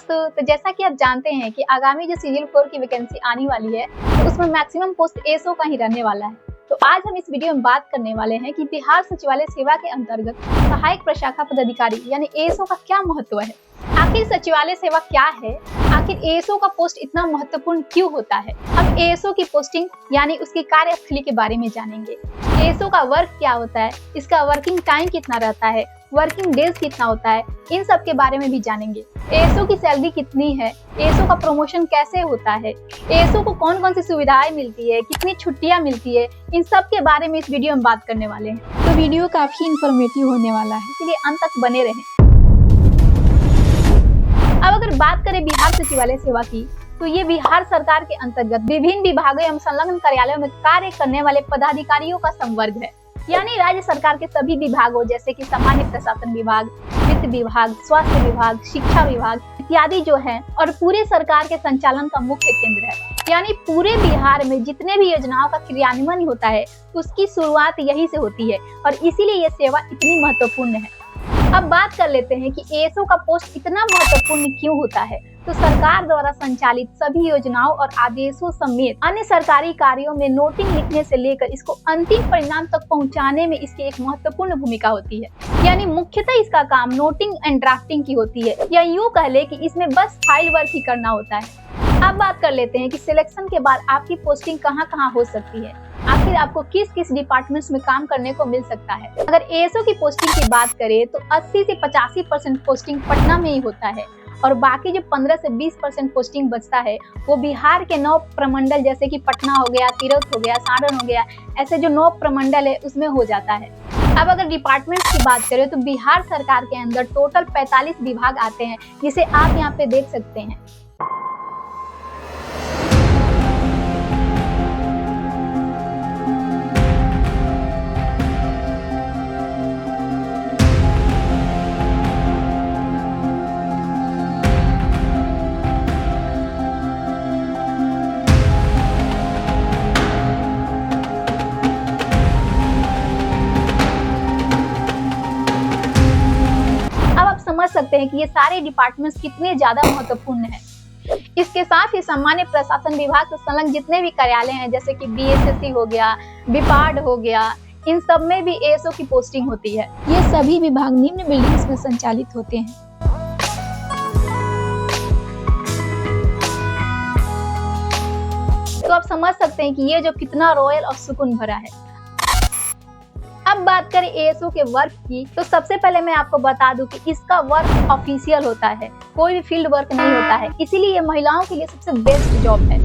दोस्तों, तो जैसा कि आप जानते हैं कि आगामी जो सीजन 4 की वैकेंसी आने वाली है तो उसमें मैक्सिमम पोस्ट एएसओ का ही रहने वाला है। तो आज हम इस वीडियो में बात करने वाले हैं कि बिहार सचिवालय सेवा के अंतर्गत सहायक प्रशाखा पदाधिकारी यानी एएसओ का क्या महत्व है। आखिर सचिवालय सेवा क्या है, आखिर एएसओ का पोस्ट इतना महत्वपूर्ण क्यों होता है। हम एएसओ की पोस्टिंग यानी उसकी कार्यस्थली के बारे में जानेंगे। एएसओ का वर्क क्या होता है, इसका वर्किंग टाइम कितना रहता है, वर्किंग डेज कितना होता है, इन सब के बारे में भी जानेंगे। एएसओ की सैलरी कितनी है, एएसओ का प्रमोशन कैसे होता है, एएसओ को कौन कौन सी सुविधाएं मिलती है, कितनी छुट्टियां मिलती है, इन सब के बारे में इस वीडियो में बात करने वाले हैं। तो वीडियो काफी इंफॉर्मेटिव होने वाला है, इसलिए अंत तक बने रहें। अब अगर बात करें बिहार सचिवालय सेवा की, तो ये बिहार सरकार के अंतर्गत विभिन्न विभागों एवं संलग्न कार्यालयों में कार्य करने वाले पदाधिकारियों का संवर्ग है। यानी राज्य सरकार के सभी विभागों जैसे कि सामान्य प्रशासन विभाग, वित्त विभाग, स्वास्थ्य विभाग, शिक्षा विभाग इत्यादि जो है और पूरे सरकार के संचालन का मुख्य केंद्र है। यानी पूरे बिहार में जितने भी योजनाओं का क्रियान्वयन होता है उसकी शुरुआत यही से होती है और इसीलिए ये सेवा इतनी महत्वपूर्ण है। अब बात कर लेते हैं कि एएसओ का पोस्ट इतना महत्वपूर्ण क्यों होता है। तो सरकार द्वारा संचालित सभी योजनाओं और आदेशों समेत अन्य सरकारी कार्यों में नोटिंग लिखने से लेकर इसको अंतिम परिणाम तक पहुंचाने में इसकी एक महत्वपूर्ण भूमिका होती है। यानी मुख्यतः इसका काम नोटिंग एंड ड्राफ्टिंग की होती है, या यूँ कह ले कि इसमें बस फाइल वर्क ही करना होता है। अब बात कर लेते हैं कि सिलेक्शन के बाद आपकी पोस्टिंग कहाँ हो सकती है, आखिर आपको किस किस डिपार्टमेंट्स में काम करने को मिल सकता है। अगर एएसओ की पोस्टिंग की बात करें तो 80 से 85% पोस्टिंग पटना में ही होता है और बाकी जो 15 से 20% पोस्टिंग बचता है वो बिहार के 9 प्रमंडल जैसे कि पटना हो गया, तिरहुत हो गया, सारण हो गया, ऐसे जो 9 प्रमंडल है उसमें हो जाता है। अब अगर डिपार्टमेंट की बात करें तो बिहार सरकार के अंदर टोटल 45 विभाग आते हैं, जिसे आप यहाँ पे देख सकते हैं। समझ सकते हैं कि ये सारे डिपार्टमेंट्स कितने ज्यादा महत्वपूर्ण हैं। इसके साथ ही सामान्य प्रशासन विभाग से संलग्न जितने भी कार्यालय हैं जैसे कि बीएसएससी हो गया, बिपार्ड हो गया, इन सब में भी एएसओ की पोस्टिंग होती है। ये सभी विभाग निम्न बिल्डिंग्स में संचालित होते हैं। तो आप समझ सकते हैं कि ये जो कितना रॉयल और सुकून भरा है। अब बात करें एएसओ के वर्क की, तो सबसे पहले मैं आपको बता दूं कि इसका वर्क ऑफिशियल होता है, कोई भी फील्ड वर्क नहीं होता है, इसीलिए ये महिलाओं के लिए सबसे बेस्ट जॉब है।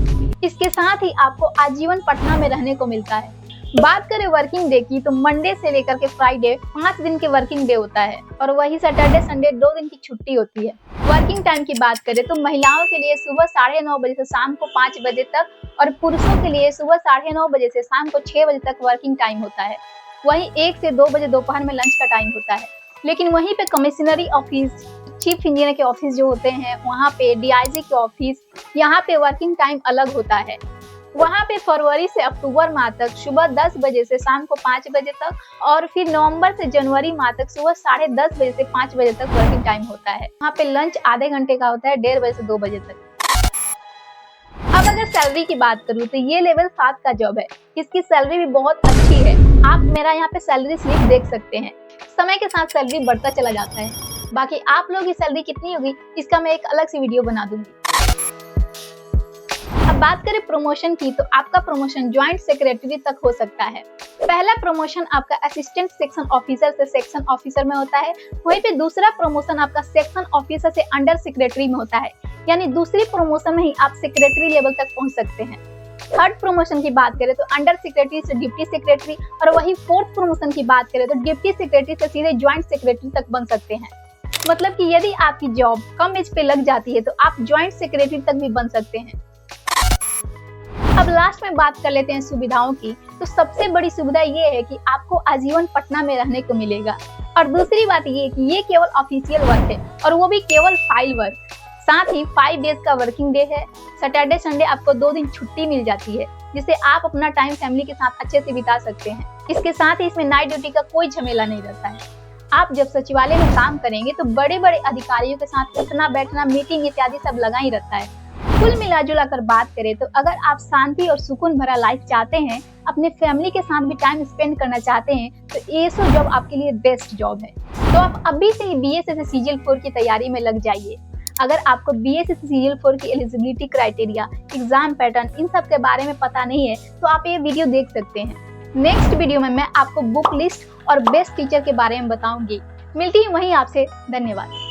इसके साथ ही आपको आजीवन पटना में रहने को मिलता है। बात करें वर्किंग डे की, तो मंडे से लेकर के फ्राइडे 5 दिन के वर्किंग डे होता है और वही सैटरडे संडे 2 दिन की छुट्टी होती है। वर्किंग टाइम की बात करें तो महिलाओं के लिए सुबह 9:30 बजे से शाम को 5 बजे तक और पुरुषों के लिए सुबह 9:30 बजे से शाम को 6 बजे तक वर्किंग टाइम होता है। वहीं 1 से 2 बजे दोपहर में लंच का टाइम होता है। लेकिन वहीं पे कमिश्नरी ऑफिस, चीफ इंजीनियर के ऑफिस जो होते हैं वहाँ पे, डीआईजी के ऑफिस, यहाँ पे वर्किंग टाइम अलग होता है। वहाँ पे फरवरी से अक्टूबर माह तक सुबह 10 बजे से शाम को 5 बजे तक और फिर नवंबर से जनवरी माह तक सुबह 10:30 बजे से 5 बजे तक वर्किंग टाइम होता है। वहाँ पे लंच आधे घंटे का होता है, 1:30 बजे से 2 बजे तक। अब अगर सैलरी की बात करूँ तो ये लेवल 7 का जॉब है। इसकी सैलरी भी बहुत अच्छी है। आप मेरा यहाँ पे सैलरी स्लिप देख सकते हैं। समय के साथ सैलरी बढ़ता चला जाता है। बाकी आप लोग की सैलरी कितनी होगी इसका मैं एक अलग सी वीडियो बना दूंगी। अब बात करें प्रमोशन की, तो आपका प्रमोशन ज्वाइंट सेक्रेटरी तक हो सकता है। पहला प्रमोशन आपका असिस्टेंट सेक्शन ऑफिसर से सेक्शन ऑफिसर में होता है। वहीं पे दूसरा प्रमोशन आपका सेक्शन ऑफिसर से अंडर सेक्रेटरी में होता है। यानी दूसरी प्रमोशन में ही आप सेक्रेटरी लेवल तक पहुंच सकते हैं। थर्ड प्रमोशन की बात करें तो अंडर सेक्रेटरी से डिप्टी सेक्रेटरी और वही फोर्थ प्रमोशन की बात करें तो डिप्टी सेक्रेटरी से सीधे ज्वाइंट सेक्रेटरी तक बन सकते हैं। मतलब कि यदि आपकी जॉब कम एज पे लग जाती है तो आप ज्वाइंट सेक्रेटरी तक भी बन सकते हैं। अब लास्ट में बात कर लेते हैं सुविधाओं की। तो सबसे बड़ी सुविधा ये है कि आपको आजीवन पटना में रहने को मिलेगा और दूसरी बात ये है कि ये केवल ऑफिशियल वर्क है और वो भी केवल फाइल वर्क। साथ ही 5 डेज का वर्किंग डे है। सैटरडे संडे आपको 2 दिन छुट्टी मिल जाती है जिससे आप अपना टाइम फैमिली के साथ अच्छे से बिता सकते हैं। इसके साथ ही इसमें नाइट ड्यूटी का कोई झमेला नहीं रहता है। आप जब सचिवालय में काम करेंगे तो बड़े बड़े अधिकारियों के साथ उठना बैठना, मीटिंग इत्यादि सब लगा ही रहता है। कुल मिलाजुला कर बात करें तो अगर आप शांति और सुकून भरा लाइफ चाहते हैं, अपने फैमिली के साथ भी टाइम स्पेंड करना चाहते हैं, तो एएसओ जॉब आपके लिए बेस्ट जॉब है। तो आप अभी से ही बीएसएससी सीजीएल 4 की तैयारी में लग जाइए। अगर आपको बीएसएससी सीजीएल 4 की एलिजिबिलिटी क्राइटेरिया, एग्जाम पैटर्न, इन सब के बारे में पता नहीं है तो आप ये वीडियो देख सकते हैं। नेक्स्ट वीडियो में मैं आपको बुक लिस्ट और बेस्ट टीचर के बारे में बताऊंगी। मिलती हूँ वहीं आपसे। धन्यवाद।